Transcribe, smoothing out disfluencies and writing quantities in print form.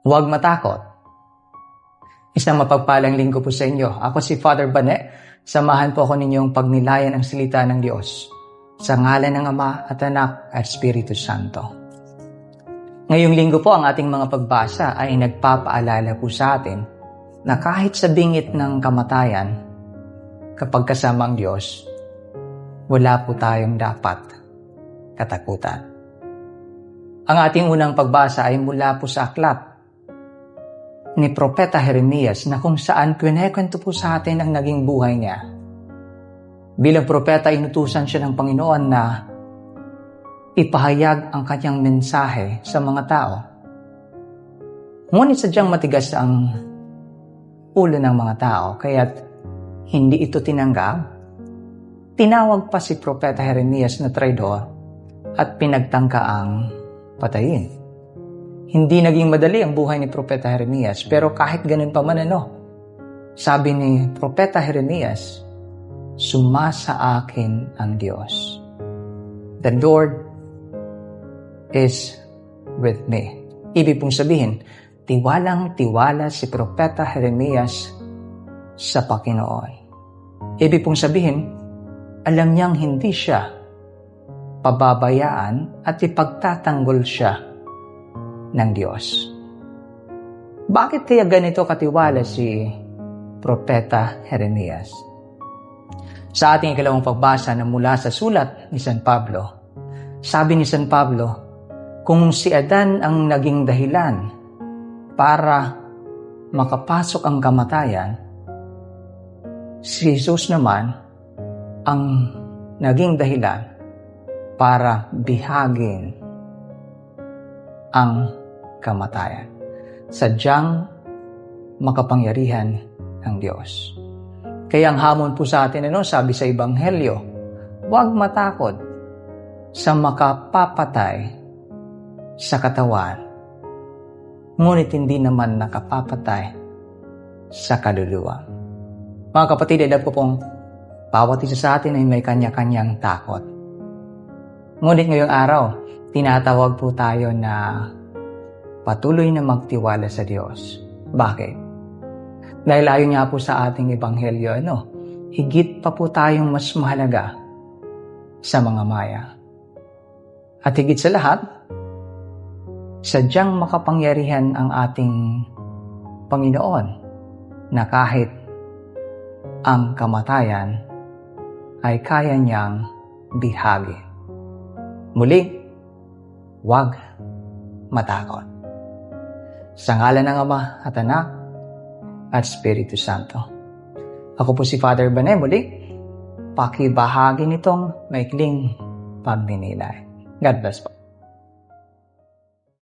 Huwag matakot. Isang mapagpalang linggo po sa inyo. Ako si Father Bane. Samahan po ako ninyong pagnilayan ang salita ng Diyos. Sa ngalan ng Ama at Anak at Espiritu Santo. Ngayong linggo po ang ating mga pagbasa ay nagpapaalala po sa atin na kahit sa bingit ng kamatayan, kapag kasama ang Diyos, wala po tayong dapat katakutan. Ang ating unang pagbasa ay mula po sa aklat ni Propeta Jeremias na kung saan kwento po sa atin ang naging buhay niya. Bilang propeta, inutusan siya ng Panginoon na ipahayag ang kanyang mensahe sa mga tao. Ngunit sadyang matigas ang ulo ng mga tao, kaya't hindi ito tinanggap. Tinawag pa si Propeta Jeremias na traidor at pinagtangkaang patayin. Hindi naging madali ang buhay ni Propeta Jeremias, pero kahit ganun pa man sabi ni Propeta Jeremias, sumasa akin ang Diyos. The Lord is with me. Ibig pong sabihin, tiwalang-tiwala si Propeta Jeremias sa Panginoon. Ibig pong sabihin, alam niyang hindi siya pababayaan at ipagtatanggol siya ng Diyos. Bakit kaya ganito katiwala si Propeta Jeremias? Sa ating ikalawang pagbasa na mula sa sulat ni San Pablo, sabi ni San Pablo, kung si Adan ang naging dahilan para makapasok ang kamatayan, si Jesus naman ang naging dahilan para bihagin ang kamatayan. Sadyang makapangyarihan ng Diyos. Kaya ang hamon po sa atin, sabi sa Ebanghelyo, huwag matakot sa makapapatay sa katawan, ngunit hindi naman nakapapatay sa kaluluwa. Mga kapatid, alam ko pong bawat isa sa atin ay may kanya-kanyang takot. Ngunit ngayong araw, tinatawag po tayo na patuloy na magtiwala sa Diyos. Bakit? Dahil ayon nga po sa ating Ebanghelyo, higit pa po tayong mas mahalaga sa mga maya. At higit sa lahat, sadyang makapangyarihan ang ating Panginoon na kahit ang kamatayan ay kaya niyang bihagi. Muli, huwag matakot. Sa ngalan ng Ama at Anak at Espiritu Santo. Ako po si Father Bane, muli, pakibahagi nitong maikling pagninilay. God bless po.